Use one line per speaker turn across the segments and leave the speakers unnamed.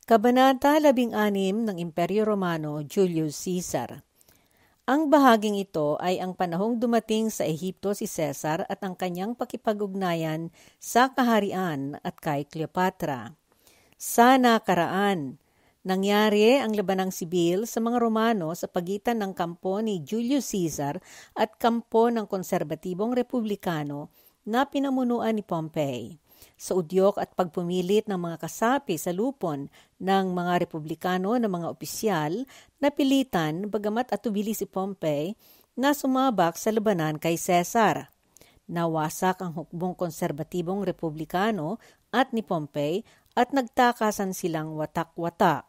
Kabanata 16 ng Imperyo Romano, Julius Caesar. Ang bahaging ito ay ang panahong dumating sa Ehipto si Caesar at ang kanyang pakipag-ugnayan sa kaharian at kay Cleopatra. Sa nakaraan, nangyari ang labanang sibil sa mga Romano sa pagitan ng kampo ni Julius Caesar at kampo ng konserbatibong republikano na pinamunuan ni Pompey. Sa udyok at pagpumilit ng mga kasapi sa lupon ng mga republikano na mga opisyal, napilitan bagamat atubili si Pompey na sumabak sa labanan kay Caesar. Nawasak ang hukbong konserbatibong republikano at ni Pompey at nagtakasan silang watak-watak.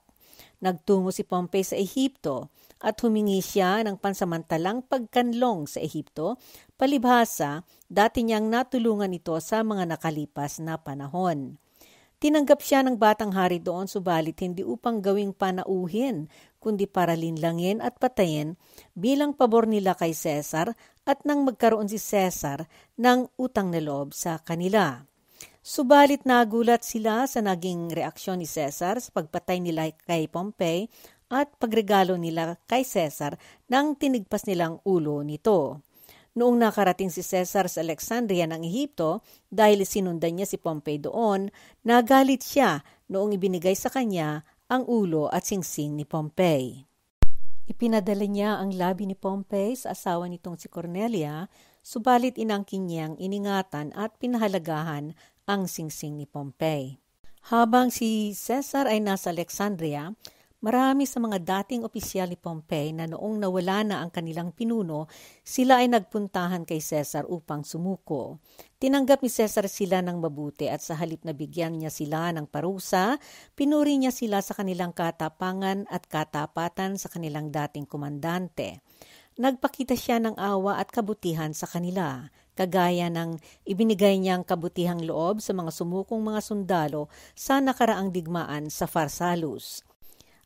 Nagtungo si Pompey sa Ehipto at humingi siya ng pansamantalang pagkanlong sa Ehipto, palibhasa dati niyang natulungan ito sa mga nakalipas na panahon. Tinanggap siya ng batang hari doon subalit hindi upang gawing panauhin, kundi para linlangin at patayin bilang pabor nila kay Caesar at nang magkaroon si Caesar ng utang na loob sa kanila. Subalit nagulat sila sa naging reaksyon ni Caesar sa pagpatay nila kay Pompey at pagregalo nila kay Caesar nang tinigpas nilang ulo nito. Noong nakarating si Caesar sa Alexandria ng Ehipto dahil sinundan niya si Pompey doon, nagalit siya noong ibinigay sa kanya ang ulo at singsing ni Pompey. Ipinadala niya ang labi ni Pompey sa asawa nitong si Cornelia, subalit inangkin niyang iningatan at pinahalagahan ang singsing ni Pompey. Habang si Caesar ay nasa Alexandria, marami sa mga dating opisyal ni Pompey na noong nawala na ang kanilang pinuno, sila ay nagpuntahan kay Caesar upang sumuko. Tinanggap ni Caesar sila ng mabuti at sa halip na bigyan niya sila ng parusa, pinuri niya sila sa kanilang katapangan at katapatan sa kanilang dating komandante. Nagpakita siya ng awa at kabutihan sa kanila, kagaya ng ibinigay niyang kabutihang loob sa mga sumukong mga sundalo sa nakaraang digmaan sa Pharsalus.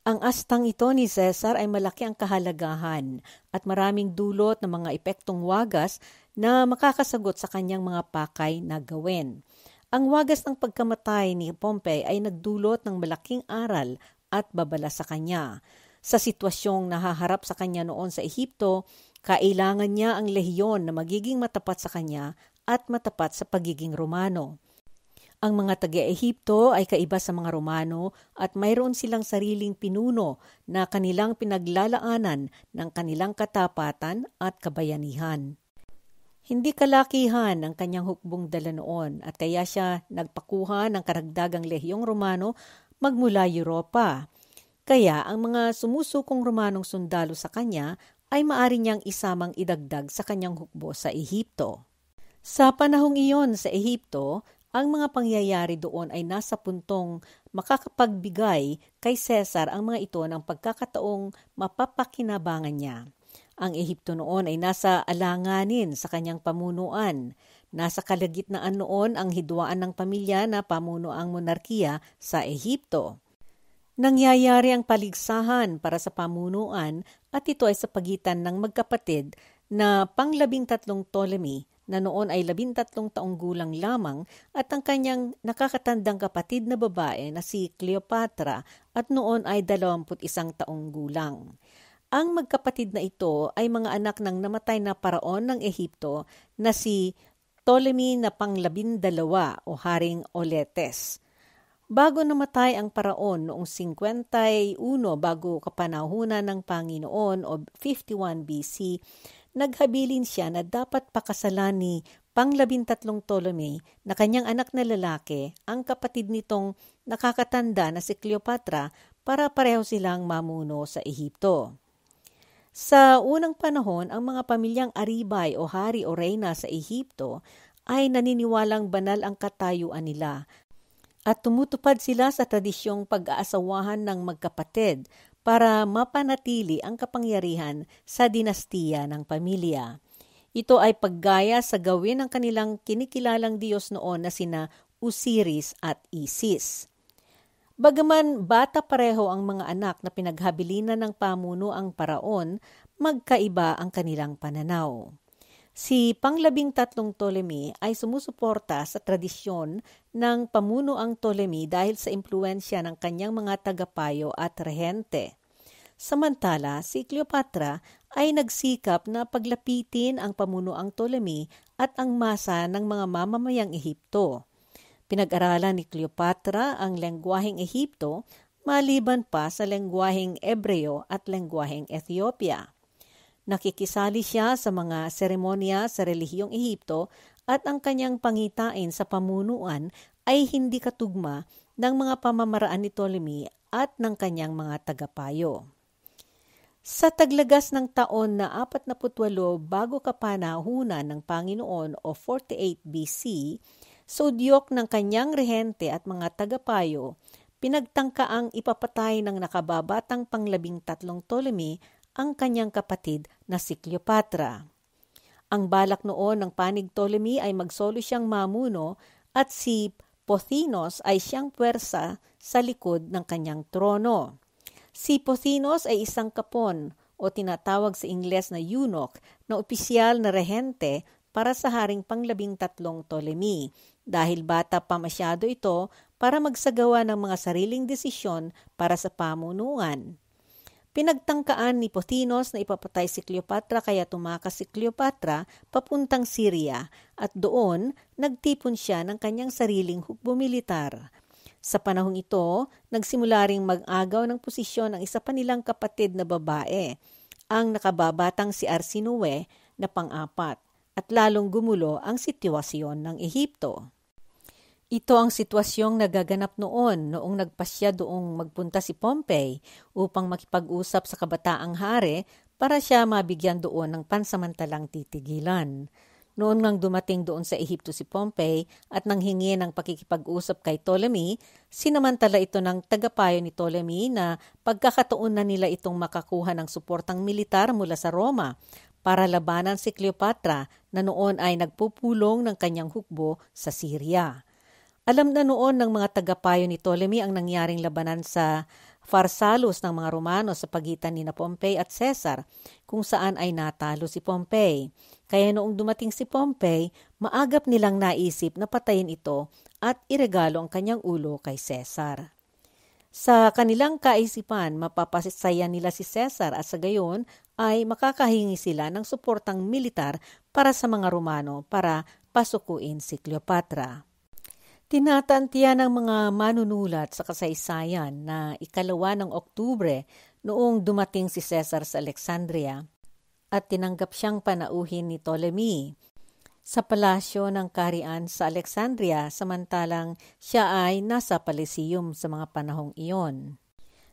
Ang astang ito ni Caesar ay malaki ang kahalagahan at maraming dulot ng mga epektong wagas na makakasagot sa kanyang mga pakay na gawin. Ang wagas ng pagkamatay ni Pompey ay nagdulot ng malaking aral at babala sa kanya. Sa sitwasyong nahaharap sa kanya noon sa Ehipto, kailangan niya ang lehiyon na magiging matapat sa kanya at matapat sa pagiging Romano. Ang mga taga-Ehipto ay kaiba sa mga Romano at mayroon silang sariling pinuno na kanilang pinaglalaanan ng kanilang katapatan at kabayanihan. Hindi kalakihan ang kanyang hukbong dala noon at kaya siya nagpakuha ng karagdagang lehiyong Romano magmula Europa. Kaya ang mga sumusukong Romanong sundalo sa kanya ay maari niyang isamang idagdag sa kanyang hukbo sa Ehipto. Sa panahong iyon sa Ehipto, ang mga pangyayari doon ay nasa puntong makakapagbigay kay Caesar ang mga ito ng pagkakataong mapapakinabangan niya. Ang Ehipto noon ay nasa alanganin sa kanyang pamunuan. Nasa kalagitnaan noon ang hidwaan ng pamilya na pamuno ang monarkiya sa Ehipto. Nangyayari ang paligsahan para sa pamunuan at ito ay sa pagitan ng magkapatid na pang-13 Ptolemy na noon ay 13 taong gulang lamang at ang kanyang nakakatandang kapatid na babae na si Cleopatra at noon ay 21 taong gulang. Ang magkapatid na ito ay mga anak ng namatay na paraon ng Ehipto na si Ptolemy na pang-12 o Haring Auletes. Bago namatay ang paraon noong 51 bago kapanahunan ng Panginoon o 51 BC, naghabilin siya na dapat pakasalan ni pang-13 Ptolemy na kanyang anak na lalaki ang kapatid nitong nakakatanda na si Cleopatra para pareho silang mamuno sa Ehipto. Sa unang panahon, ang mga pamilyang aribay o hari o reyna sa Ehipto ay naniniwalang banal ang katayuan nila at tumutupad sila sa tradisyong pag-aasawahan ng magkapatid para mapanatili ang kapangyarihan sa dinastiya ng pamilya. Ito ay paggaya sa gawin ng kanilang kinikilalang Diyos noon na sina Osiris at Isis. Bagaman bata pareho ang mga anak na pinaghabilinan ng pamuno ang paraon, magkaiba ang kanilang pananaw. Si Panglabing-tatlong Ptolemy ay sumusuporta sa tradisyon ng pamunuang Ptolemy dahil sa impluensya ng kanyang mga tagapayo at rehente. Samantala, si Cleopatra ay nagsikap na paglapitin ang pamunuang Ptolemy at ang masa ng mga mamamayang Ehipto. Pinag-aralan ni Cleopatra ang lengguwaheng Ehipto maliban pa sa lengguwaheng Ebreo at lengguwaheng Ethiopia. Nakikisali siya sa mga seremonya sa relihiyong Ehipto at ang kanyang pangitain sa pamunuan ay hindi katugma ng mga pamamaraan ni Ptolemy at ng kanyang mga tagapayo. Sa taglagas ng taon na 48 bago kapanahunan ng Panginoon o 48 BC, sa udyok ng kanyang rehente at mga tagapayo, pinagtangkaang ipapatay ng nakababatang Panglabing-tatlong Ptolemy ang kanyang kapatid na si Cleopatra. Ang balak noon ng panig Ptolemy ay magsolo siyang mamuno at si Pothinos ay siyang puwersa sa likod ng kanyang trono. Si Pothinos ay isang kapon o tinatawag sa Ingles na eunuch na opisyal na rehente para sa Haring Panglabing-tatlong Ptolemy dahil bata pa masyado ito para magsagawa ng mga sariling desisyon para sa pamunuan. Pinagtangkaan ni Pothinos na ipapatay si Cleopatra kaya tumakas si Cleopatra papuntang Syria at doon nagtipon siya ng kanyang sariling hukbo militar. Sa panahong ito, nagsimula ring mag-agaw ng posisyon ang isa pa nilang kapatid na babae, ang nakababatang si Arsinoe na pang-apat, at lalong gumulo ang sitwasyon ng Ehipto. Ito ang sitwasyong nagaganap noong nagpasya doong magpunta si Pompey upang makipag-usap sa kabataang hari para siya mabigyan doon ng pansamantalang titigilan. Noon ngang dumating doon sa Ehipto si Pompey at nanghingi ng pakikipag-usap kay Ptolemy, sinamantala ito ng tagapayo ni Ptolemy na pagkakataon na nila itong makakuha ng suportang militar mula sa Roma para labanan si Cleopatra na noon ay nagpupulong ng kanyang hukbo sa Syria. Alam na noon ng mga tagapayo ni Ptolemy ang nangyaring labanan sa Pharsalus ng mga Romano sa pagitan ni Pompey at Caesar, kung saan ay natalo si Pompey. Kaya noong dumating si Pompey, maagap nilang naisip na patayin ito at iregalo ang kanyang ulo kay Caesar. Sa kanilang kaisipan, mapapasaya nila si Caesar at sa gayon ay makakahingi sila ng suportang militar para sa mga Romano para pasukuin si Cleopatra. Tinatantiya ng mga manunulat sa kasaysayan na 2 ng Oktubre noong dumating si Caesar sa Alexandria at tinanggap siyang panauhin ni Ptolemy sa palasyo ng kaharian sa Alexandria samantalang siya ay nasa Palasyum sa mga panahong iyon.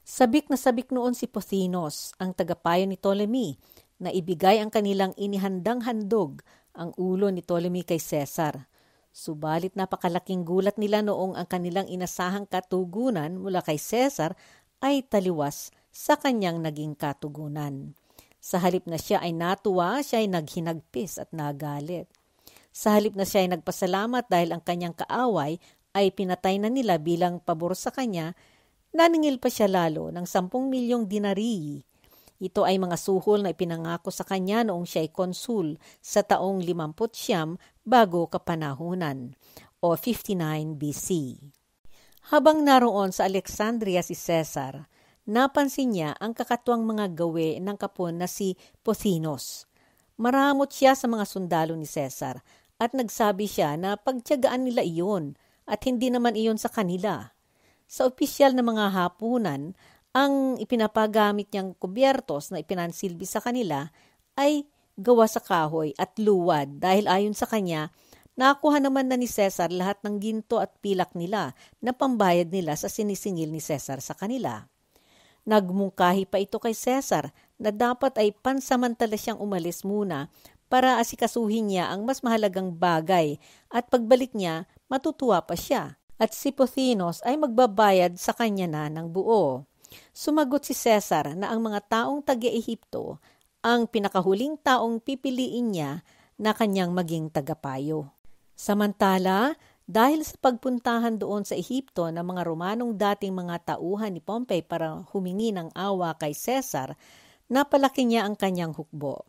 Sabik na sabik noon si Pothinos, ang tagapayo ni Ptolemy, na ibigay ang kanilang inihandang handog, ang ulo ni Ptolemy kay Caesar. Subalit napakalaking gulat nila noong ang kanilang inasahang katugunan mula kay Caesar ay taliwas sa kanyang naging katugunan. Sa halip na siya ay natuwa, siya ay naghinagpis at nagalit. Sa halip na siya ay nagpasalamat dahil ang kanyang kaaway ay pinatay na nila bilang pabor sa kanya, naningil pa siya lalo ng 10 milyong dinari. Ito ay mga suhol na ipinangako sa kanya noong siya ay konsul sa taong 59 bago kapanahunan o 59 BC. Habang naroon sa Alexandria si Caesar, napansin niya ang kakatuwang mga gawe ng kapon na si Pothinos. Maramot siya sa mga sundalo ni Caesar at nagsabi siya na pagtiyagaan nila iyon at hindi naman iyon sa kanila. Sa opisyal na mga hapunan, ang ipinapagamit niyang kubyertos na ipinansilbi sa kanila ay gawa sa kahoy at luwad dahil ayon sa kanya, nakuha naman na ni Caesar lahat ng ginto at pilak nila na pambayad nila sa sinisingil ni Caesar sa kanila. Nagmungkahi pa ito kay Caesar na dapat ay pansamantala siyang umalis muna para asikasuhin niya ang mas mahalagang bagay at pagbalik niya, matutuwa pa siya at si Pothinos ay magbabayad sa kanya na ng buo. Sumagot si Caesar na ang mga taong taga-Ehipto ang pinakahuling taong pipiliin niya na kanyang maging tagapayo. Samantala, dahil sa pagpuntahan doon sa Ehipto ng mga Romanong dating mga tauhan ni Pompey para humingi ng awa kay Caesar, napalaki niya ang kanyang hukbo.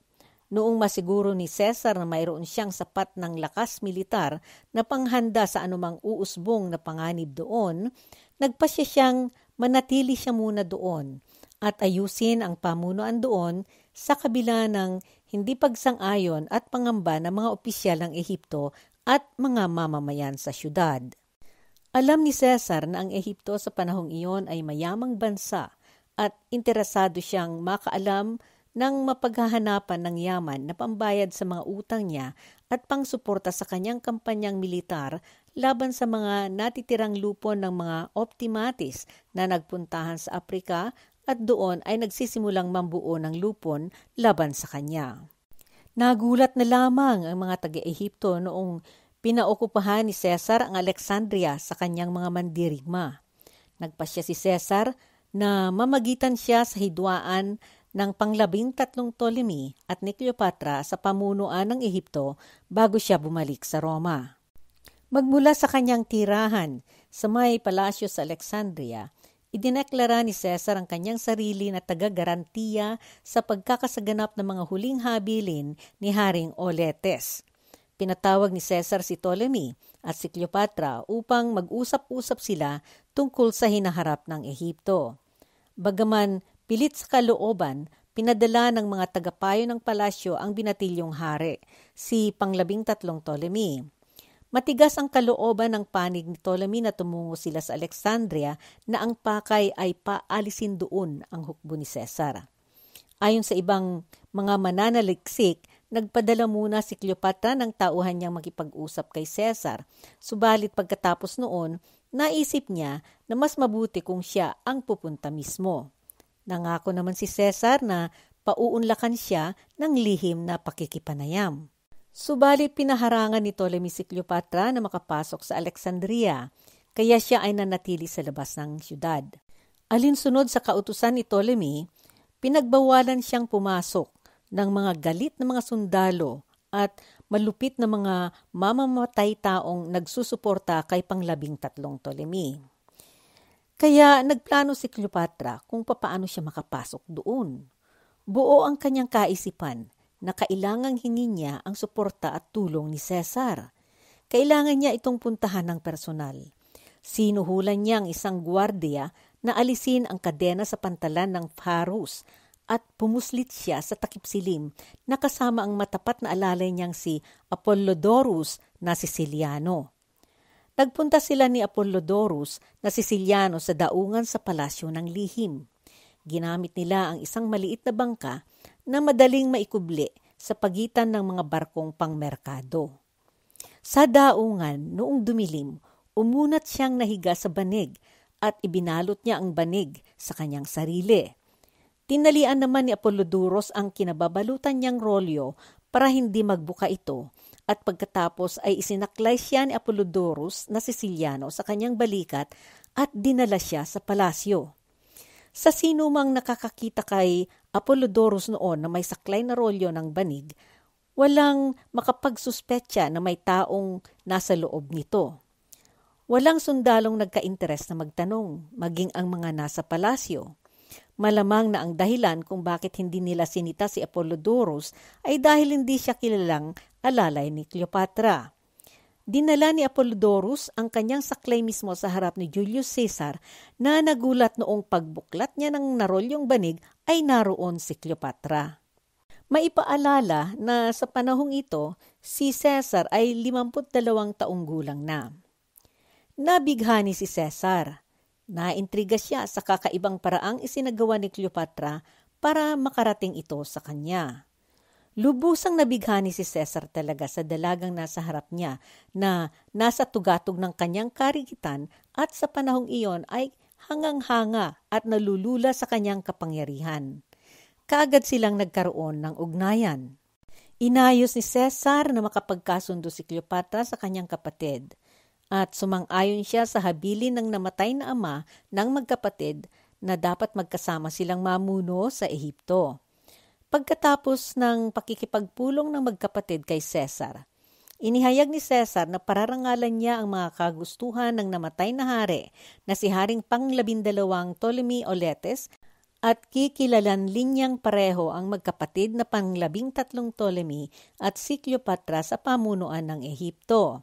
Noong masiguro ni Cesar na mayroon siyang sapat ng lakas militar na panghanda sa anumang uusbong na panganib doon, nagpasya siyang manatili siya muna doon at ayusin ang pamunuan doon sa kabila ng hindi pagsang-ayon at pangamba ng mga opisyal ng Ehipto at mga mamamayan sa syudad. Alam ni Cesar na ang Ehipto sa panahong iyon ay mayamang bansa at interesado siyang makaalam ng mapaghahanapan ng yaman na pambayad sa mga utang niya at pangsuporta sa kanyang kampanyang militar laban sa mga natitirang lupon ng mga Optimates na nagpuntahan sa Afrika at doon ay nagsisimulang mambuo ng lupon laban sa kanya. Nagulat na lamang ang mga taga-Ehipto noong pinaokupahan ni Cesar ang Alexandria sa kanyang mga mandirigma. Nagpasya si Cesar na mamagitan siya sa hidwaan ng pang-13 Ptolemy at ni Cleopatra sa pamunuan ng Ehipto bago siya bumalik sa Roma. Magmula sa kanyang tirahan sa may palasyo sa Alexandria, idineklara ni Cesar ang kanyang sarili na taga-garantiya sa pagkakasaganap ng mga huling habilin ni Haring Auletes. Pinatawag ni Cesar si Ptolemy at si Cleopatra upang mag-usap-usap sila tungkol sa hinaharap ng Ehipto. Bagaman pilit sa kalooban, pinadala ng mga tagapayo ng palasyo ang binatilyong hari, si pang-13 Ptolemy. Matigas ang kalooban ng panig ni Ptolemy na tumungo sila sa Alexandria na ang pakay ay paalisin doon ang hukbo ni Cesar. Ayon sa ibang mga mananaliksik, nagpadala muna si Cleopatra ng tauhan niyang makipag-usap kay Cesar. Subalit pagkatapos noon, naisip niya na mas mabuti kung siya ang pupunta mismo. Nangako naman si Cesar na pauunlakan siya ng lihim na pakikipanayam. Subalit pinaharangan ni Ptolemy si Cleopatra na makapasok sa Alexandria, kaya siya ay nanatili sa labas ng syudad. Alinsunod sa kautusan ni Ptolemy, pinagbawalan siyang pumasok ng mga galit na mga sundalo at malupit na mga mamamatay taong nagsusuporta kay pang-13 Ptolemy. Kaya nagplano si Cleopatra kung papaano siya makapasok doon. Buo ang kanyang kaisipan na kailangang hingin niya ang suporta at tulong ni Cesar. Kailangan niya itong puntahan ng personal. Sinuhulan niya ang isang gwardiya na alisin ang kadena sa pantalan ng Pharos at pumuslit siya sa takip silim na kasama ang matapat na alalay niyang si Apollodorus na Siciliano. Nagpunta sila ni Apollodorus na Siciliano sa daungan sa palasyo ng lihim. Ginamit nila ang isang maliit na bangka na madaling maikubli sa pagitan ng mga barkong pangmerkado. Sa daungan, noong dumilim, umunat siyang nahiga sa banig at ibinalot niya ang banig sa kanyang sarili. Tinalian naman ni Apollodorus ang kinababalutan niyang rolyo para hindi magbuka ito at pagkatapos ay isinaklay siya ni Apollodorus na Siciliano sa kanyang balikat at dinala siya sa palasyo. Sa sinumang nakakakita kay Apollodorus noon na may saklay na rolyo ng banig, walang makapagsuspetsa na may taong nasa loob nito. Walang sundalong nagka-interes na magtanong, maging ang mga nasa palasyo. Malamang na ang dahilan kung bakit hindi nila sinita si Apollodorus ay dahil hindi siya kilalang alalay ni Cleopatra. Dinala ni Apollodorus ang kanyang saklay mismo sa harap ni Julius Caesar na nagulat noong pagbuklat niya ng narolyong banig ay naroon si Cleopatra. Maipaalala na sa panahong ito, si Caesar ay 52 taong gulang na. Nabighani si Caesar. Naintriga siya sa kakaibang paraang isinagawa ni Cleopatra para makarating ito sa kanya. Lubusang nabighani si Cesar talaga sa dalagang nasa harap niya na nasa tugatog ng kanyang karikitan at sa panahong iyon ay hangang-hanga at nalulula sa kanyang kapangyarihan. Kaagad silang nagkaroon ng ugnayan. Inayos ni Cesar na makapagkasundo si Cleopatra sa kanyang kapatid at sumang-ayon siya sa habilin ng namatay na ama ng magkapatid na dapat magkasama silang mamuno sa Ehipto. Pagkatapos ng pakikipagpulong ng magkapatid kay Cesar, inihayag ni Cesar na pararangalan niya ang mga kagustuhan ng namatay na hari na si Haring pang-12 Ptolemy Auletes at kikilalan linyang pareho ang magkapatid na pang-13 Ptolemy at si Cleopatra sa pamunuan ng Ehipto.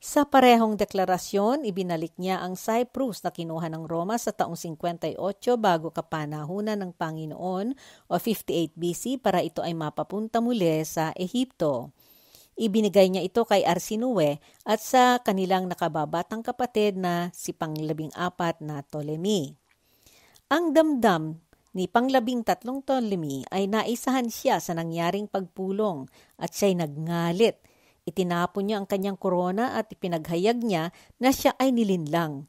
Sa parehong deklarasyon, ibinalik niya ang Cyprus na kinuha ng Roma sa taong 58 bago kapanahunan ng Panginoon o 58 BC para ito ay mapapunta muli sa Ehipto. Ibinigay niya ito kay Arsinoe at sa kanilang nakababatang kapatid na si pang-14 na Ptolemy. Ang damdam ni pang-13 Ptolemy ay naisahan siya sa nangyaring pagpulong at siya'y nagngalit. Itinapon niya ang kanyang korona at ipinaghayag niya na siya ay nilinlang.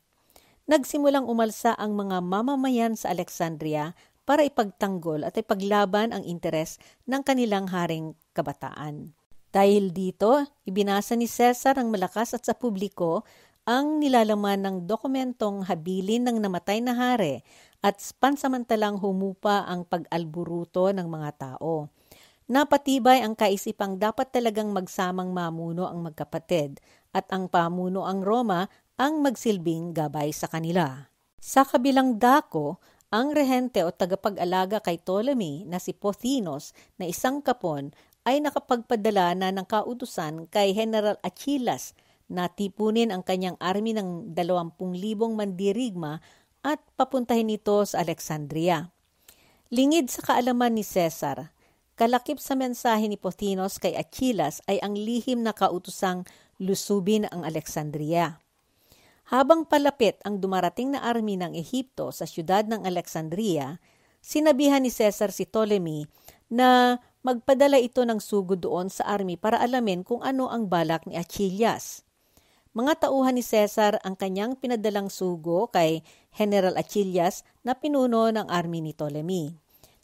Nagsimulang umalsa ang mga mamamayan sa Alexandria para ipagtanggol at ipaglaban ang interes ng kanilang haring kabataan. Dahil dito, ibinasa ni Cesar ang malakas at sa publiko ang nilalaman ng dokumentong habilin ng namatay na hari at pansamantalang humupa ang pag-alburuto ng mga tao. Napatibay ang kaisipang dapat talagang magsamang mamuno ang magkapatid at ang pamuno ang Roma ang magsilbing gabay sa kanila. Sa kabilang dako, ang rehente o tagapag-alaga kay Ptolemy na si Pothinos na isang kapon ay nakapagpadala na ng kautusan kay General Achillas na tipunin ang kanyang army ng 20,000 mandirigma at papuntahin ito sa Alexandria. Lingid sa kaalaman ni Cesar, kalakip sa mensahe ni Pothinos kay Achillas ay ang lihim na kautusang lusubin ang Alexandria. Habang palapit ang dumarating na army ng Ehipto sa siyudad ng Alexandria, sinabihan ni Cesar si Ptolemy na magpadala ito ng sugo doon sa army para alamin kung ano ang balak ni Achillas. Mga tauhan ni Cesar ang kanyang pinadalang sugo kay General Achillas na pinuno ng army ni Ptolemy.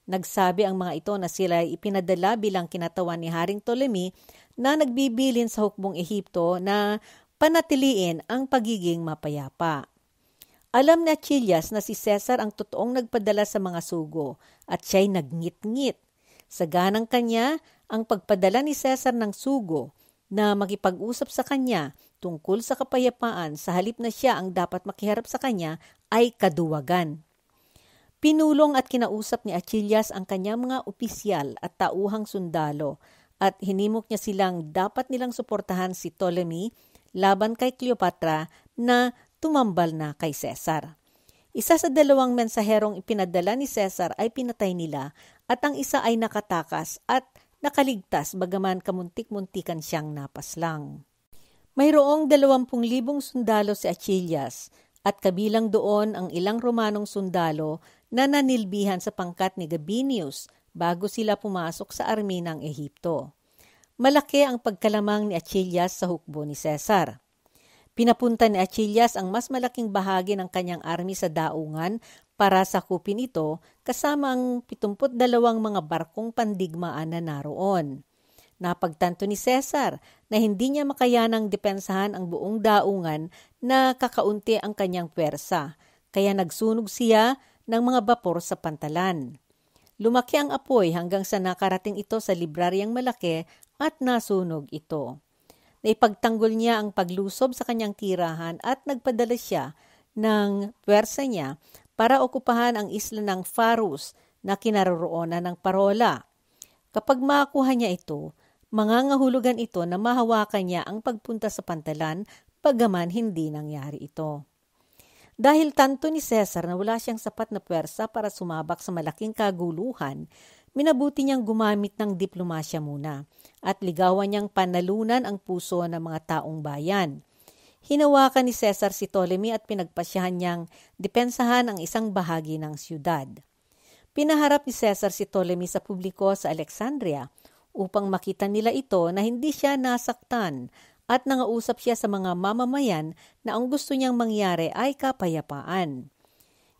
Nagsabi ang mga ito na sila ay ipinadala bilang kinatawan ni Haring Ptolemy na nagbibilin sa hukbong Ehipto na panatiliin ang pagiging mapayapa. Alam ni Achillas na si Cesar ang totoong nagpadala sa mga sugo at siya'y nagngit-ngit. Saganang kanya ang pagpadala ni Cesar ng sugo na makipag-usap sa kanya tungkol sa kapayapaan sa halip na siya ang dapat makiharap sa kanya ay kaduwagan. Pinulong at kinausap ni Achillas ang kanyang mga opisyal at tauhang sundalo at hinimok niya silang dapat nilang suportahan si Ptolemy laban kay Cleopatra na tumambal na kay Cesar. Isa sa 2 mensaherong ipinadala ni Cesar ay pinatay nila at ang isa ay nakatakas at nakaligtas bagaman kamuntik-muntikan siyang napaslang. Mayroong 20,000 sundalo si Achillas at kabilang doon ang ilang Romanong sundalo na nanilbihan sa pangkat ni Gabinius bago sila pumasok sa army ng Ehipto. Malaki ang pagkalamang ni Achillas sa hukbo ni Cesar. Pinapunta ni Achillas ang mas malaking bahagi ng kanyang army sa daungan para sakupin ito kasama ang 72 mga barkong pandigmaan na naroon. Napagtanto ni Cesar na hindi niya makayanang depensahan ang buong daungan na kakaunti ang kanyang pwersa, kaya nagsunog siya ng mga bapor sa pantalan. Lumaki ang apoy hanggang sa nakarating ito sa libraryang malaki at nasunog ito. Naipagtanggol niya ang paglusob sa kanyang tirahan at nagpadala siya ng pwersa niya para okupahan ang isla ng Pharos na kinaroroonan ng Parola. Kapag makuha niya ito, mangangahulugan ito na mahawakan niya ang pagpunta sa pantalan bagaman hindi nangyari ito. Dahil tanto ni Cesar na wala siyang sapat na pwersa para sumabak sa malaking kaguluhan, minabuti niyang gumamit ng diplomasya muna at ligawan niyang panalunan ang puso ng mga taong bayan. Hinawakan ni Cesar si Ptolemy at pinagpasyahan niyang depensahan ang isang bahagi ng siyudad. Pinaharap ni Cesar si Ptolemy sa publiko sa Alexandria upang makita nila ito na hindi siya nasaktan at nangausap siya sa mga mamamayan na ang gusto niyang mangyari ay kapayapaan.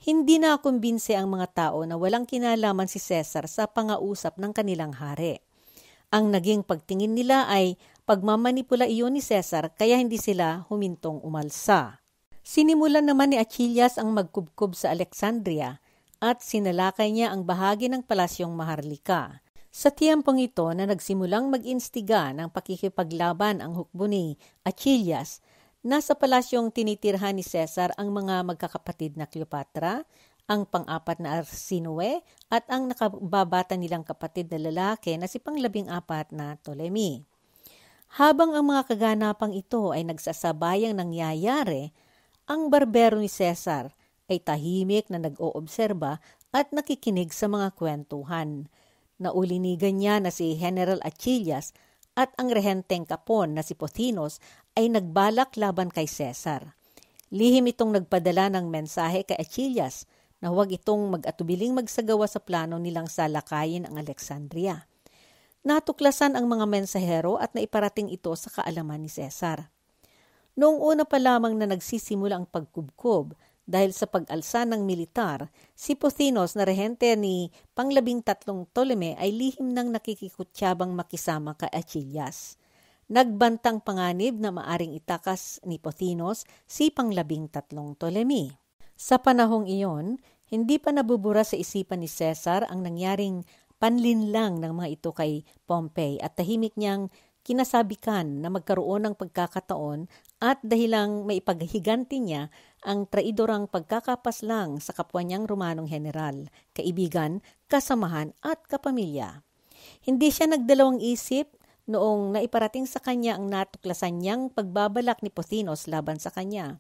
Hindi na kumbinse ang mga tao na walang kinalaman si Cesar sa pangausap ng kanilang hari. Ang naging pagtingin nila ay pagmamanipula iyon ni Cesar kaya hindi sila humintong umalsa. Sinimulan naman ni Achillas ang magkubkob sa Alexandria at sinalakay niya ang bahagi ng palasyong Maharlika. Sa tiyempong ito na nagsimulang mag-instiga ng pakikipaglaban ang hukbo ni Achillas, nasa palasyong tinitirhan ni Cesar ang mga magkakapatid na Cleopatra, ang pang-apat na Arsinoe at ang nakababata nilang kapatid na lalaki na si pang-14 na Ptolemy. Habang ang mga kaganapang ito ay nagsasabayang nangyayari, ang barbero ni Cesar ay tahimik na nag-oobserba at nakikinig sa mga kwentuhan. Naulinigan niya na si General Achillas at ang rehenteng kapon na si Pothinos ay nagbalak laban kay Cesar. Lihim itong nagpadala ng mensahe kay Achillas na huwag itong mag-atubiling magsagawa sa plano nilang salakayin ang Alexandria. Natuklasan ang mga mensahero at naiparating ito sa kaalaman ni Cesar. Noong una pa lamang na nagsisimula ang pagkubkob dahil sa pag-alsa ng militar, si Pothinos na rehente ni pang-13 Ptolemy ay lihim nang nakikikutyabang makisama kay Achillas. Nagbantang panganib na maaring itakas ni Pothinos si pang-13 Ptolemy. Sa panahong iyon, hindi pa nabubura sa isipan ni Cesar ang nangyaring panlinlang ng mga ito kay Pompey at tahimik niyang kinasabikan na magkaroon ng pagkakataon at dahilang maipaghiganti niya ang traidorang pagkakapaslang sa kapwa niyang Romanong general, kaibigan, kasamahan at kapamilya. Hindi siya nagdalawang isip noong naiparating sa kanya ang natuklasan niyang pagbabalak ni Pothinos laban sa kanya.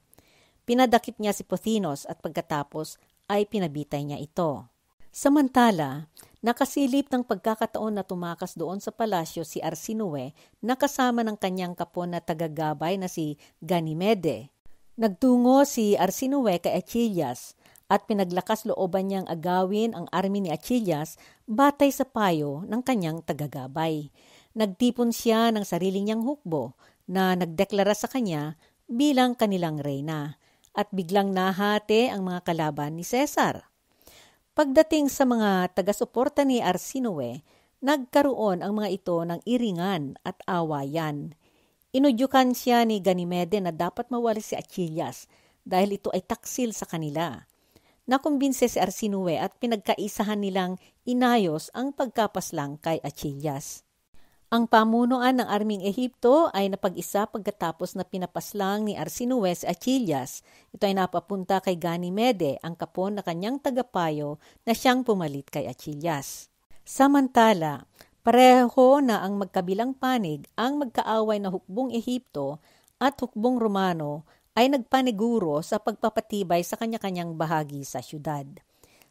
Pinadakip niya si Pothinos at pagkatapos ay pinabitay niya ito. Samantala, nakasilip ng pagkakataon na tumakas doon sa palasyo si Arsinoe na kasama ng kanyang kapon na tagagabay na si Ganymede. Nagtungo si Arsinoe kay Achillas at pinaglakas looban niyang agawin ang army ni Achillas batay sa payo ng kanyang tagagabay. Nagtipon siya ng sarili niyang hukbo na nagdeklara sa kanya bilang kanilang reyna at biglang nahati ang mga kalaban ni Cesar. Pagdating sa mga taga-suporta ni Arsinoe, nagkaroon ang mga ito ng iringan at awayan. Inudyukan siya ni Ganymede na dapat mawala si Achillas dahil ito ay taksil sa kanila. Nakumbinse si Arsinoe at pinagkaisahan nilang inayos ang pagkapaslang kay Achillas. Ang pamunuan ng arming Ehipto ay napag-isa pagkatapos na pinapaslang ni Arsinoe si Achillas. Ito ay napapunta kay Ganymede, ang kapon na kanyang tagapayo na siyang pumalit kay Achillas. Samantala, pareho na ang magkabilang panig ang magkaaway na hukbong Ehipto at hukbong Romano ay nagpaniguro sa pagpapatibay sa kanya-kanyang bahagi sa syudad.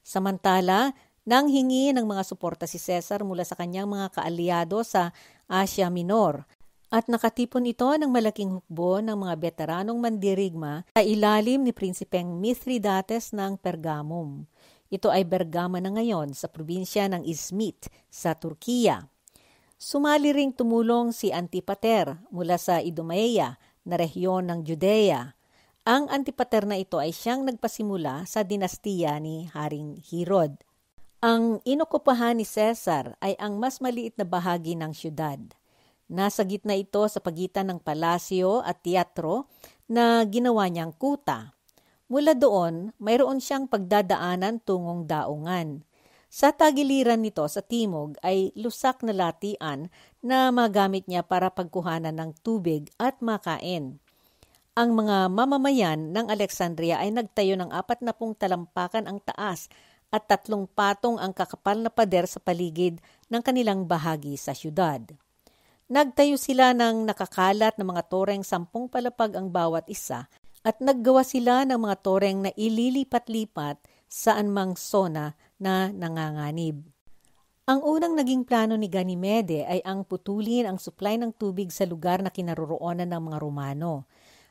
Samantala, nang hingi ng mga suporta si Cesar mula sa kanyang mga kaalyado sa Asia Minor at nakatipon ito ng malaking hukbo ng mga veteranong mandirigma sa ilalim ni Prinsipeng Mithridates ng Pergamum. Ito ay Bergama na ngayon sa probinsya ng Izmit sa Turkiya. Sumali ring tumulong si Antipater mula sa Idumea na rehiyon ng Judea. Ang Antipater na ito ay siyang nagpasimula sa dinastiya ni Haring Herod. Ang inokupahan ni Cesar ay ang mas maliit na bahagi ng syudad. Nasa gitna ito sa pagitan ng palasyo at teatro na ginawa niyang kuta. Mula doon, mayroon siyang pagdadaanan tungong daungan. Sa tagiliran nito sa timog ay lusak na latian na magamit niya para pagkuhanan ng tubig at makain. Ang mga mamamayan ng Alexandria ay nagtayo ng 40 talampakan ang taas at 3 patong ang kakapal na pader sa paligid ng kanilang bahagi sa syudad. Nagtayo sila ng nakakalat na mga toreng 10 palapag ang bawat isa at naggawa sila ng mga toreng na ililipat-lipat saan mang zona na nanganganib. Ang unang naging plano ni Ganymede ay ang putulin ang supply ng tubig sa lugar na kinaroroonan ng mga Romano.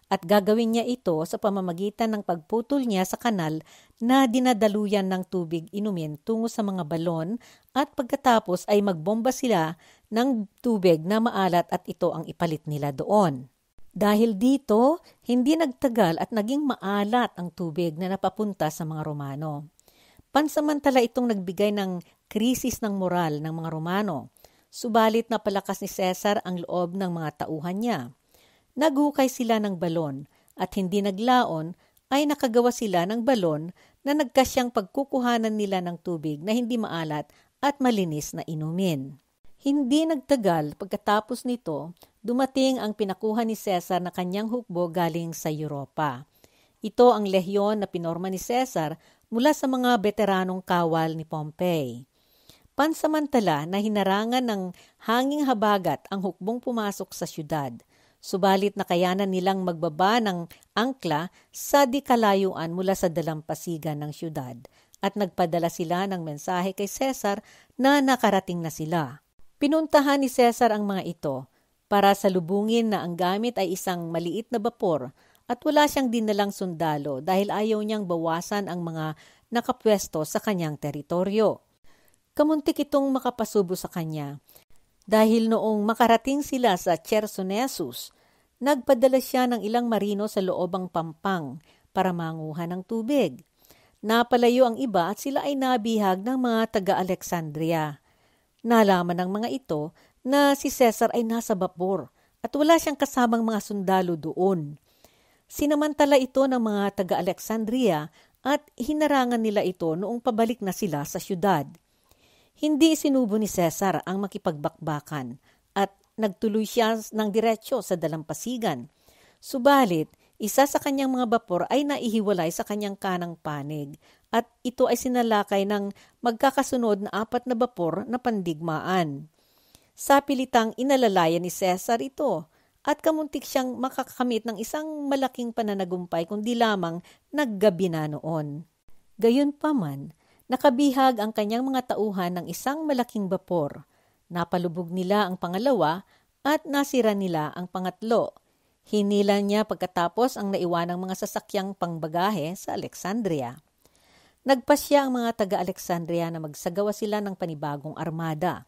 At gagawin niya ito sa pamamagitan ng pagputol niya sa kanal na dinadaluyan ng tubig inumin tungo sa mga balon at pagkatapos ay magbomba sila ng tubig na maalat at ito ang ipalit nila doon. Dahil dito, hindi nagtagal at naging maalat ang tubig na napapunta sa mga Romano. Pansamantala itong nagbigay ng krisis ng moral ng mga Romano, subalit napalakas ni Cesar ang loob ng mga tauhan niya. Naghukay sila ng balon at hindi naglaon ay nakagawa sila ng balon na nagkasyang pagkukuhanan nila ng tubig na hindi maalat at malinis na inumin. Hindi nagtagal pagkatapos nito, dumating ang pinakuha ni Cesar na kanyang hukbo galing sa Europa. Ito ang lehyon na pinorma ni Cesar mula sa mga veteranong kawal ni Pompey. Pansamantala na hinarangan ng hanging habagat ang hukbong pumasok sa syudad, subalit nakayanan nilang magbaba ng angkla sa di kalayuan mula sa dalampasigan ng syudad at nagpadala sila ng mensahe kay Cesar na nakarating na sila. Pinuntahan ni Cesar ang mga ito para salubungin na ang gamit ay isang maliit na bapor at wala siyang dinalang sundalo dahil ayaw niyang bawasan ang mga nakapwesto sa kanyang teritoryo. Kamuntik itong makapasubo sa kanya. Dahil noong makarating sila sa Chersonesus, nagpadala siya ng ilang marino sa loobang pampang para manguha ng tubig. Napalayo ang iba at sila ay nabihag ng mga taga-Alexandria. Nalaman ng mga ito na si Cesar ay nasa bapor at wala siyang kasamang mga sundalo doon. Sinamantala ito ng mga taga-Alexandria at hinarangan nila ito noong pabalik na sila sa syudad. Hindi sinubo ni Cesar ang makipagbakbakan at nagtuloy siya ng diretsyo sa dalampasigan. Subalit, isa sa kanyang mga bapor ay naihiwalay sa kanyang kanang panig at ito ay sinalakay ng magkakasunod na 4 na bapor na pandigmaan. Sa pilitang inalalayan ni Cesar ito at kamuntik siyang makakamit ng isang malaking pananagumpay kundi lamang naggabi na noon. Gayunpaman, nakabihag ang kanyang mga tauhan ng isang malaking bapor. Napalubog nila ang pangalawa at nasira nila ang pangatlo. Hinila niya pagkatapos ang naiwanang mga sasakyang pangbagahe sa Alexandria. Nagpasya ang mga taga-Alexandria na magsagawa sila ng panibagong armada.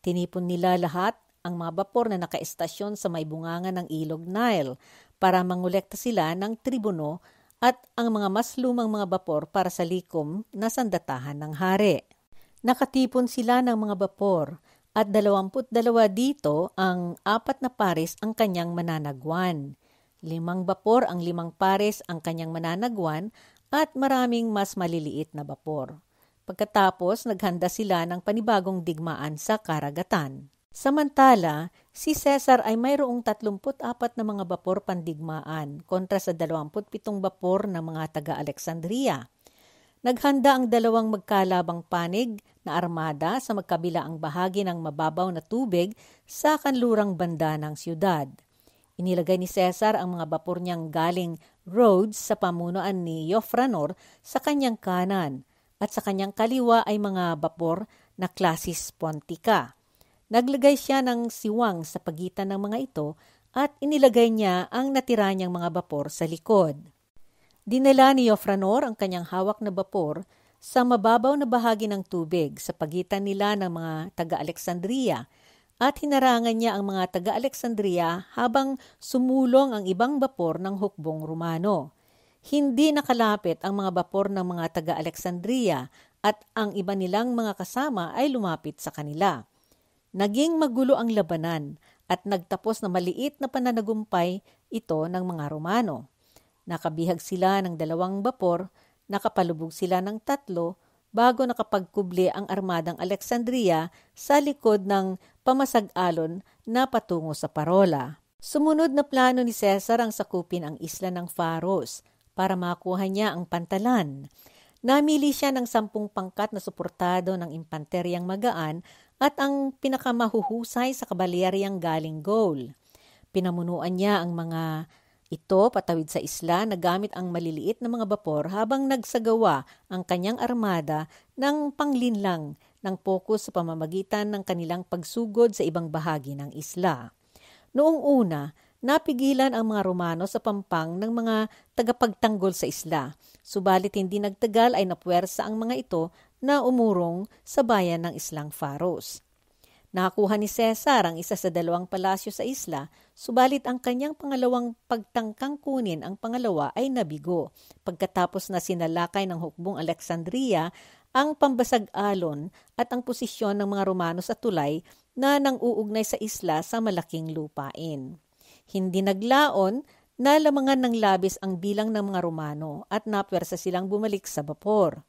Tinipon nila lahat ang mga bapor na nakaestasyon sa may bungangan ng ilog Nile para mangolekta sila ng tribuno at ang mga mas lumang mga bapor para sa likom na sandatahan ng hari. Nakatipon sila ng mga bapor at 22 dito ang 4 na pares ang kanyang mananagwan. 5 bapor ang 5 pares ang kanyang mananagwan at maraming mas maliliit na bapor. Pagkatapos, naghanda sila ng panibagong digmaan sa karagatan. Samantala, si Cesar ay mayroong 34 na mga bapor pandigmaan kontra sa 27 bapor ng mga taga-Alexandria. Naghanda ang 2 magkalabang panig na armada sa magkabilaang bahagi ng mababaw na tubig sa kanlurang banda ng siyudad. Inilagay ni Cesar ang mga bapor niyang galing Rhodes sa pamunuan ni Eufranor sa kanyang kanan at sa kanyang kaliwa ay mga bapor na Classis Pontica. Naglagay siya ng siwang sa pagitan ng mga ito at inilagay niya ang natira niyang mga bapor sa likod. Dinala ni Eufranor ang kanyang hawak na bapor sa mababaw na bahagi ng tubig sa pagitan nila ng mga taga-Alexandria at hinarangan niya ang mga taga-Alexandria habang sumulong ang ibang bapor ng hukbong Romano. Hindi nakalapit ang mga bapor ng mga taga-Alexandria at ang iba nilang mga kasama ay lumapit sa kanila. Naging magulo ang labanan at nagtapos na maliit na pananagumpay ito ng mga Romano. Nakabihag sila ng 2 bapor, nakapalubog sila ng 3 bago nakapagkubli ang armadang Alexandria sa likod ng pamasag-alon na patungo sa Parola. Sumunod na plano ni Cesar ang sakupin ang isla ng Faros para makuha niya ang pantalan. Namili siya ng 10 pangkat na suportado ng impanteryang magaan at ang pinakamahuhusay sa kabalyeryang galing Gaul. Pinamunuan niya ang mga ito patawid sa isla na gamit ang maliliit na mga bapor habang nagsagawa ang kanyang armada ng panglinlang ng pokus sa pamamagitan ng kanilang pagsugod sa ibang bahagi ng isla. Noong una, napigilan ang mga Romano sa pampang ng mga tagapagtanggol sa isla, subalit hindi nagtagal ay napuwersa ang mga ito na umurong sa bayan ng Islang Faros. Nakakuha ni Cesar ang isa sa 2 palasyo sa isla, subalit ang kanyang pangalawang pagtangkang kunin ang pangalawa ay nabigo, pagkatapos na sinalakay ng hukbong Alexandria ang pambasag-alon at ang posisyon ng mga Romano sa tulay na nang-uugnay sa isla sa malaking lupain. Hindi naglaon na lamangan ng labis ang bilang ng mga Romano at napwersa silang bumalik sa bapor.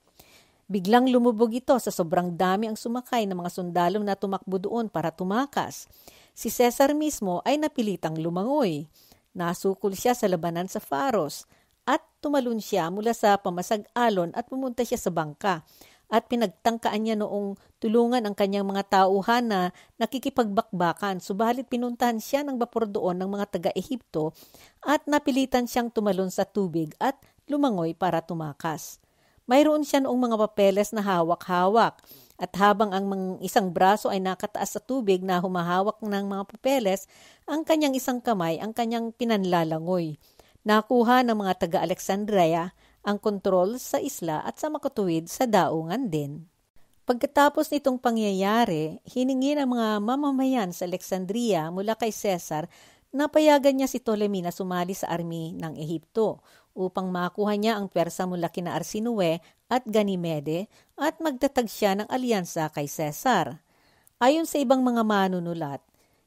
Biglang lumubog ito sa sobrang dami ang sumakay ng mga sundalong na tumakbo doon para tumakas. Si Cesar mismo ay napilitang lumangoy. Nasukol siya sa labanan sa Faros at tumalon siya mula sa pamasag-alon at pumunta siya sa bangka. At pinagtangkaan niya noong tulungan ang kanyang mga tauhan na nakikipagbakbakan. Subalit pinuntahan siya ng bapor doon ng mga taga-Ehipto at napilitan siyang tumalon sa tubig at lumangoy para tumakas. Mayroon siya noong mga papeles na hawak-hawak at habang ang isang braso ay nakataas sa tubig na humahawak ng mga papeles, ang kanyang isang kamay ang kanyang pinanlalangoy. Nakuha ng mga taga-Alexandria ang kontrol sa isla at sa makatuwid sa daungan din. Pagkatapos nitong pangyayari, hiningi ng mga mamamayan sa Alexandria mula kay Cesar na payagan niya si Ptolemy na sumali sa army ng Ehipto upang makuha niya ang pwersa mula kina Arsinoe at Ganymede at magtatag siya ng alyansa kay Cesar. Ayon sa ibang mga manunulat,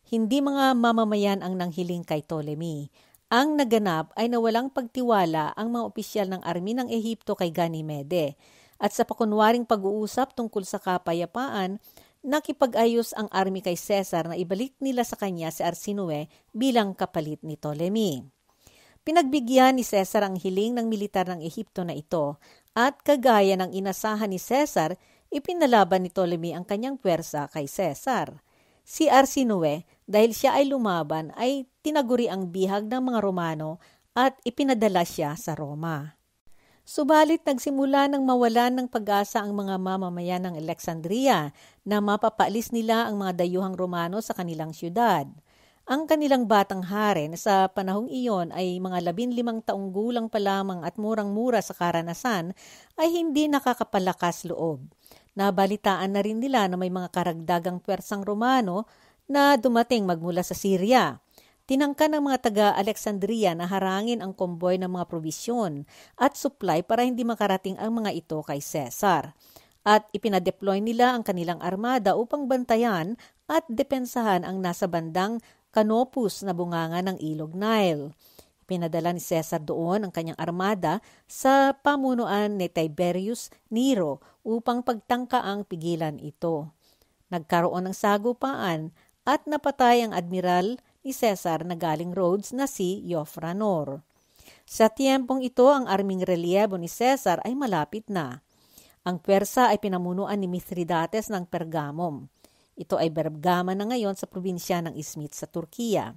hindi mga mamamayan ang nanghiling kay Ptolemy. Ang naganap ay nawalang pagtiwala ang mga opisyal ng army ng Ehipto kay Ganymede at sa pakunwaring pag-uusap tungkol sa kapayapaan, nakipag-ayos ang army kay Cesar na ibalik nila sa kanya si Arsinoe bilang kapalit ni Ptolemy. Pinagbigyan ni Cesar ang hiling ng militar ng Ehipto na ito at kagaya ng inasahan ni Cesar, ipinalaban ni Ptolemy ang kanyang pwersa kay Cesar. Si Arsinoe, dahil siya ay lumaban, ay tinaguri ang bihag ng mga Romano at ipinadala siya sa Roma. Subalit nagsimula ng mawalan ng pag-asa ang mga mamamayan ng Alexandria na mapapaalis nila ang mga dayuhang Romano sa kanilang syudad. Ang kanilang batang hari na sa panahong iyon ay mga 15 taong gulang pa lamang at murang-mura sa karanasan ay hindi nakakapalakas loob. Nabalitaan na rin nila na may mga karagdagang pwersang Romano na dumating magmula sa Syria. Tinangka ng mga taga-Alexandria na harangin ang komboy ng mga probisyon at supply para hindi makarating ang mga ito kay Cesar. At ipinadeploy nila ang kanilang armada upang bantayan at depensahan ang nasa bandang Canopus na bunganga ng Ilog Nile. Pinadala ni Cesar doon ang kanyang armada sa pamunuan ni Tiberius Nero upang pagtangka ang pigilan ito. Nagkaroon ng sagupaan at napatay ang admiral ni Cesar na galing Rhodes na si Eufranor. Sa tiyempong ito, ang arming relievo ni Cesar ay malapit na. Ang pwersa ay pinamunuan ni Mithridates ng Pergamum. Ito ay Bergama na ngayon sa probinsya ng Izmit sa Turkiya.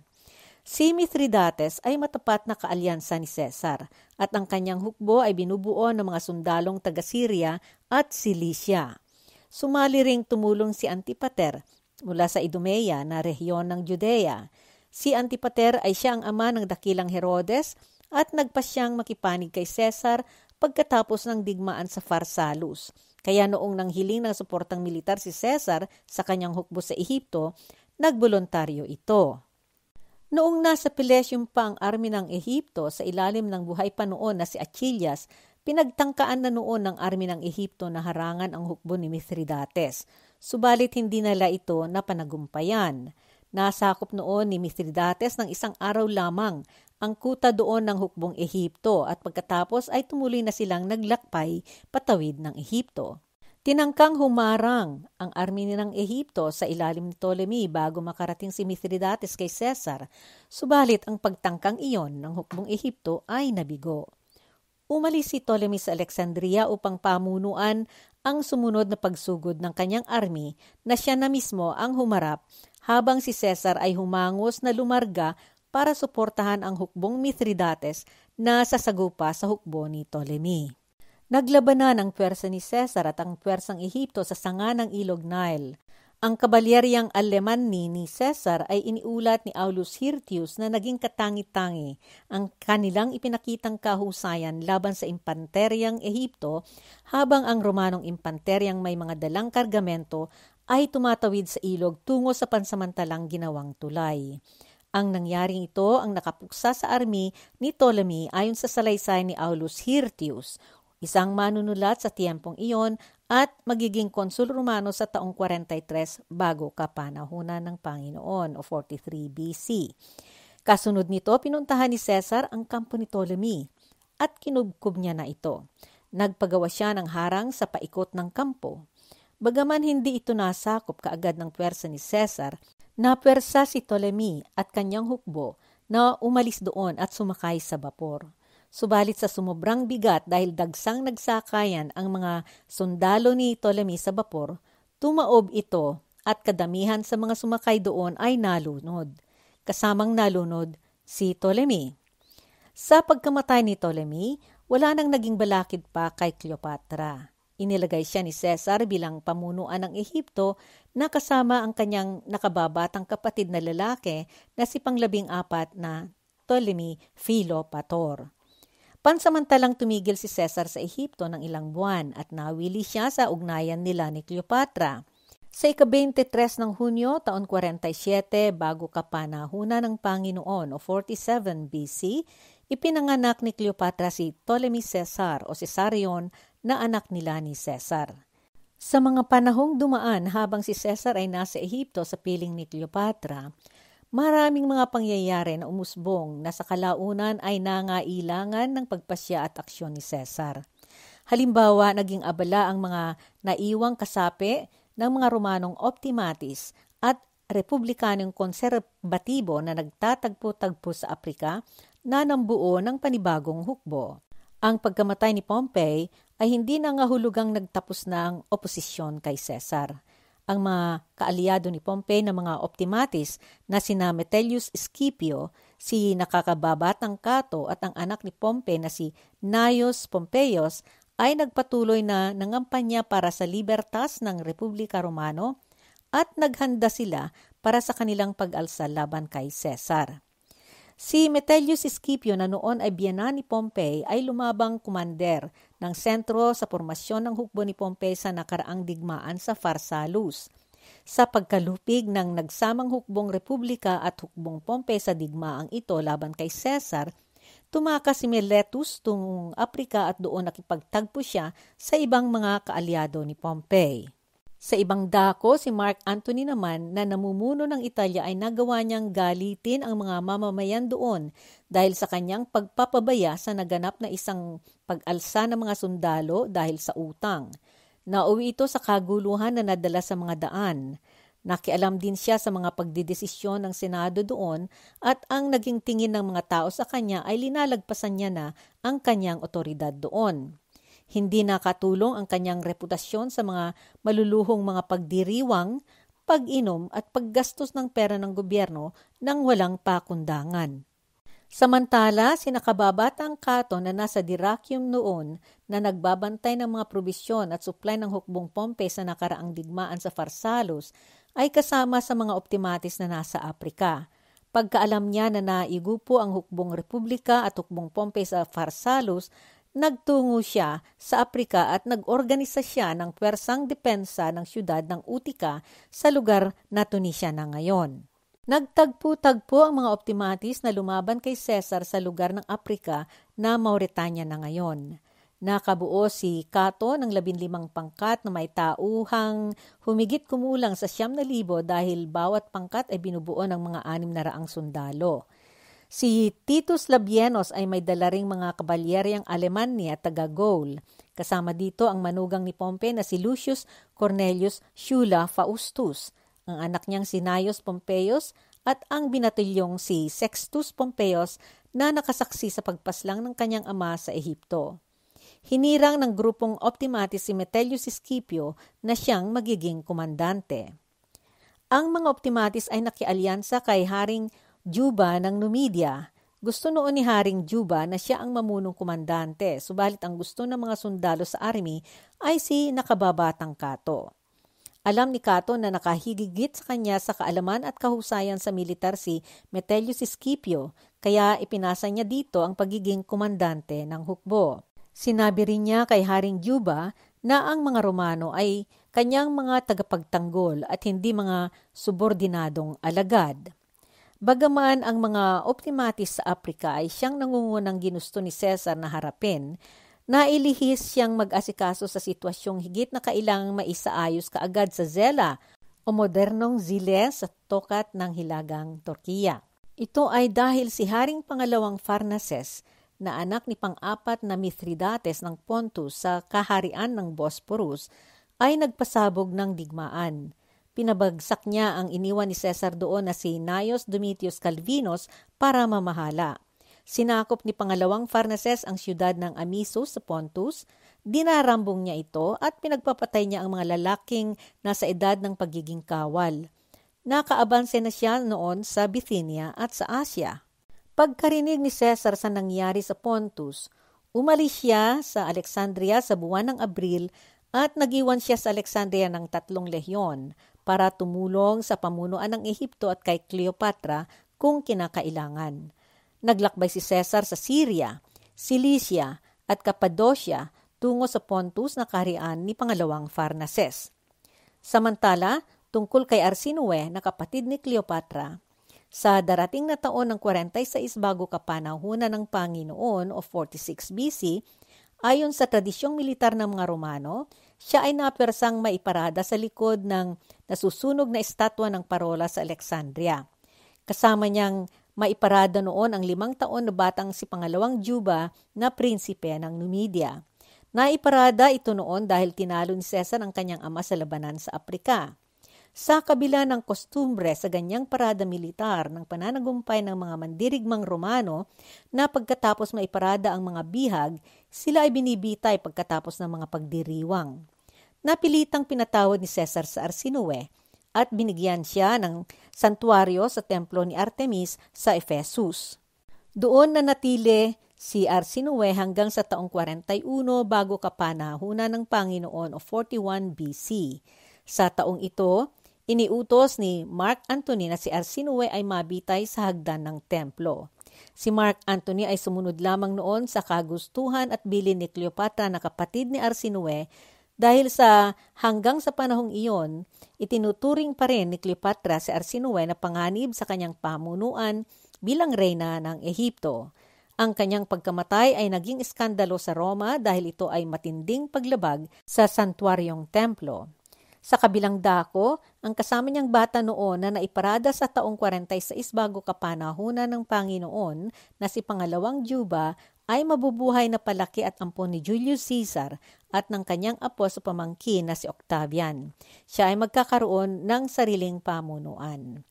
Si Mithridates ay matapat na kaalyansa ni Cesar at ang kanyang hukbo ay binubuo ng mga sundalong taga-Syria at Cilicia. Sumali ring tumulong si Antipater mula sa Idumea na rehiyon ng Judea. Si Antipater ay siya ang ama ng dakilang Herodes at nagpasyang makipanig kay Cesar pagkatapos ng digmaan sa Pharsalus. Kaya noong nanghiling ng suportang militar si Cesar sa kanyang hukbo sa Ehipto, nagboluntaryo ito. Noong nasa Pelusium pa ang army ng Ehipto sa ilalim ng buhay pa noon na si Achillas, pinagtangkaan na noon ng army ng Ehipto na harangan ang hukbo ni Mithridates. Subalit hindi nila ito napanagumpayan. Nasakop noon ni Mithridates ng isang araw lamang ang kuta doon ng hukbong Ehipto at pagkatapos ay tumuloy na silang naglakbay patawid ng Ehipto. Tinangkang humarang ang army ng Ehipto sa ilalim ni Ptolemy bago makarating si Mithridates kay Cesar, subalit ang pagtangkang iyon ng hukbong Ehipto ay nabigo. Umalis si Ptolemy sa Alexandria upang pamunuan ang sumunod na pagsugod ng kanyang army na siya na mismo ang humarap habang si Cesar ay humangos na lumarga para suportahan ang hukbong Mithridates na sasagupa sa hukbo ni Ptolemy. Naglabanan ang pwersa ni Cesar at ang pwersang Ehipto sa sanga ng Ilog Nile. Ang kabalyeryang Alemanni ni Cesar ay iniulat ni Aulus Hirtius na naging katangi-tangi ang kanilang ipinakitang kahusayan laban sa impanteryang Ehipto habang ang Romanong impanteryang may mga dalang kargamento ay tumatawid sa ilog tungo sa pansamantalang ginawang tulay. Ang nangyaring ito ang nakapuksa sa army ni Ptolemy ayon sa salaysay ni Aulus Hirtius, isang manunulat sa tiyempong iyon at magiging konsul Romano sa taong 43 bago kapanahunan ng Panginoon o 43 BC. Kasunod nito, pinuntahan ni Cesar ang kampo ni Ptolemy at kinubkob niya na ito. Nagpagawa siya ng harang sa paikot ng kampo. Bagaman hindi ito nasakop kaagad ng pwersa ni Cesar, napwersa si Ptolemy at kanyang hukbo na umalis doon at sumakay sa bapor. Subalit sa sumubrang bigat dahil dagsang nagsakayan ang mga sundalo ni Ptolemy sa bapor, tumaob ito at kadamihan sa mga sumakay doon ay nalunod. Kasamang nalunod si Ptolemy. Sa pagkamatay ni Ptolemy, wala nang naging balakid pa kay Cleopatra. Inilagay siya ni Caesar bilang pamunuan ng Ehipto na kasama ang kanyang nakababatang kapatid na lalaki na si pang-14 na Ptolemy Philopator. Pansamantalang tumigil si Caesar sa Ehipto ng ilang buwan at nawili siya sa ugnayan nila ni Cleopatra. Sa ika-23 ng Hunyo, taon 47 bago kapanahunan ng Panginoon o 47 BC, ipinanganak ni Cleopatra si Ptolemy Caesar o Caesarion na anak nila ni Caesar. Sa mga panahong dumaan habang si Caesar ay nasa Ehipto sa piling ni Cleopatra, maraming mga pangyayari na umusbong na sa kalaunan ay nangailangan ng pagpasya at aksyon ni Caesar. Halimbawa, naging abala ang mga naiwang kasapi ng mga Romanong optimatis at republikanong konserbatibo na nagtatagpo-tagpo sa Aprika na nambuo ng panibagong hukbo. Ang pagkamatay ni Pompey ay hindi nangahulugang nagtapos na ang oposisyon kay Caesar. Ang mga kaalyado ni Pompey na mga optimatis na sina Metellus Scipio, si nakakababatang Cato at ang anak ni Pompey na si Gnaeus Pompeius ay nagpatuloy na nangampanya para sa libertas ng Republika Romano at naghanda sila para sa kanilang pag-alsa laban kay Caesar. Si Metellus Scipio na noon ay biyenan ni Pompey ay lumabang kumander ng sentro sa pormasyon ng hukbo ni Pompey sa nakaraang digmaan sa Pharsalus. Sa pagkalupig ng nagsamang hukbong Republika at hukbong Pompey sa digmaang ito laban kay Caesar, tumakas si Miletus tungong Aprika at doon nakipagtagpo siya sa ibang mga kaalyado ni Pompey. Sa ibang dako, si Mark Antony naman na namumuno ng Italya ay nagawa niyang galitin ang mga mamamayan doon dahil sa kanyang pagpapabaya sa naganap na isang pag-alsa ng mga sundalo dahil sa utang. Nauwi ito sa kaguluhan na nadala sa mga daan. Nakialam din siya sa mga pagdidesisyon ng Senado doon at ang naging tingin ng mga tao sa kanya ay linalagpasan niya na ang kanyang otoridad doon. Hindi nakatulong ang kanyang reputasyon sa mga maluluhong mga pagdiriwang, pag-inom at paggastos ng pera ng gobyerno nang walang pakundangan. Samantala, si nakababatang Cato na nasa Dyrrhachium noon na nagbabantay ng mga probisyon at supply ng hukbong Pompey sa nakaraang digmaan sa Pharsalus ay kasama sa mga optimatis na nasa Aprika. Pagkaalam niya na naigupo ang hukbong Republika at hukbong Pompey sa Pharsalus, nagtungo siya sa Aprika at nag-organisa siya ng pwersang depensa ng siyudad ng Utica sa lugar na Tunisia na ngayon. Nagtagpo-tagpo ang mga optimatis na lumaban kay Caesar sa lugar ng Aprika na Mauretania na ngayon. Nakabuo si Cato ng 15 pangkat na may tauhang humigit kumulang sa 9,000 dahil bawat pangkat ay binubuo ng mga 600 sundalo. Si Titus Labienus ay may dala ring mga kabalyeryang Alemanya at taga-Gaul. Kasama dito ang manugang ni Pompey na si Lucius Cornelius Sulla Faustus, ang anak niyang si Gnaeus Pompeius at ang binatilyong si Sextus Pompeius na nakasaksi sa pagpaslang ng kanyang ama sa Ehipto. Hinirang ng grupong optimatis si Metellus Scipio na siyang magiging komandante. Ang mga optimatis ay nakialyansa kay Haring Juba ng Numidia. Gusto noon ni Haring Juba na siya ang mamunong komandante, subalit ang gusto ng mga sundalo sa army ay si nakababatang Cato. Alam ni Cato na nakahigigit sa kanya sa kaalaman at kahusayan sa militar si Metellus Scipio, kaya ipinasa niya dito ang pagiging komandante ng hukbo. Sinabi rin niya kay Haring Juba na ang mga Romano ay kanyang mga tagapagtanggol at hindi mga subordinadong alagad. Bagaman ang mga optimatis sa Aprika ay siyang nangungunang ginusto ni Caesar na harapin, nailihis siyang mag-asikaso sa sitwasyong higit na kailangang maisaayos kaagad sa Zela o modernong Zile sa tokat ng Hilagang Turkiya. Ito ay dahil si Haring Pangalawang Pharnaces na anak ni pang-4 na Mithridates ng Pontus sa kaharian ng Bosporus ay nagpasabog ng digmaan. Pinabagsak niya ang iniwan ni Caesar doon na si Gnaeus Domitius Calvinus para mamahala. Sinakop ni Pangalawang Farnaces ang siyudad ng Amisos sa Pontus, dinarambong niya ito at pinagpapatay niya ang mga lalaking nasa edad ng pagiging kawal. Nakaabanse na siya noon sa Bithynia at sa Asya. Pagkarinig ni Cesar sa nangyari sa Pontus, umalis siya sa Alexandria sa buwan ng Abril at nag-iwan siya sa Alexandria ng 3 lehyon para tumulong sa pamunuan ng Ehipto at kay Cleopatra kung kinakailangan. Naglakbay si Cesar sa Syria, Cilicia at Cappadocia tungo sa Pontus na kaharian ni Pangalawang Farnaces. Samantala, tungkol kay Arsinoe na kapatid ni Cleopatra, sa darating na taon ng 46 bago kapanahunan ng Panginoon o 46 BC, ayon sa tradisyong militar ng mga Romano, siya ay napersang maiparada sa likod ng nasusunog na estatwa ng Parola sa Alexandria. Kasama niyang maiparada noon ang 5 taon na batang si Pangalawang Juba na prinsipe ng Numidia. Naiparada ito noon dahil tinalo ni Cesar ang kanyang ama sa labanan sa Aprika. Sa kabila ng kostumbre sa ganyang parada militar ng pananagumpay ng mga mandirigmang Romano na pagkatapos maiparada ang mga bihag, sila ay binibitay pagkatapos ng mga pagdiriwang. Napilitang pinatawad ni Cesar sa Arsinoe at binigyan siya ng santuaryo sa templo ni Artemis sa Ephesus. Doon nanatili si Arsinoe hanggang sa taong 41 bago kapanahunan ng Panginoon o 41 BC. Sa taong ito, iniutos ni Mark Antony na si Arsinoe ay mabitay sa hagdan ng templo. Si Mark Antony ay sumunod lamang noon sa kagustuhan at bilin ni Cleopatra na kapatid ni Arsinoe dahil sa hanggang sa panahong iyon, itinuturing pa rin ni Cleopatra si Arsinoe na panganib sa kanyang pamunuan bilang reyna ng Ehipto. Ang kanyang pagkamatay ay naging iskandalo sa Roma dahil ito ay matinding paglabag sa santuaryong templo. Sa kabilang dako, ang kasama niyang bata noon na naiparada sa taong 46 bago kapanahunan ng Panginoon na si Pangalawang Juba ay mabubuhay na palaki at ampon ni Julius Caesar at ng kanyang apo sa pamangkin na si Octavian. Siya ay magkakaroon ng sariling pamunuan.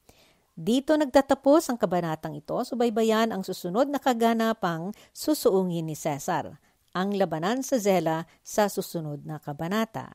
Dito nagtatapos ang kabanatang ito, subaybayan ang susunod na kaganapang susuungin ni Cesar, ang labanan sa Zela sa susunod na kabanata.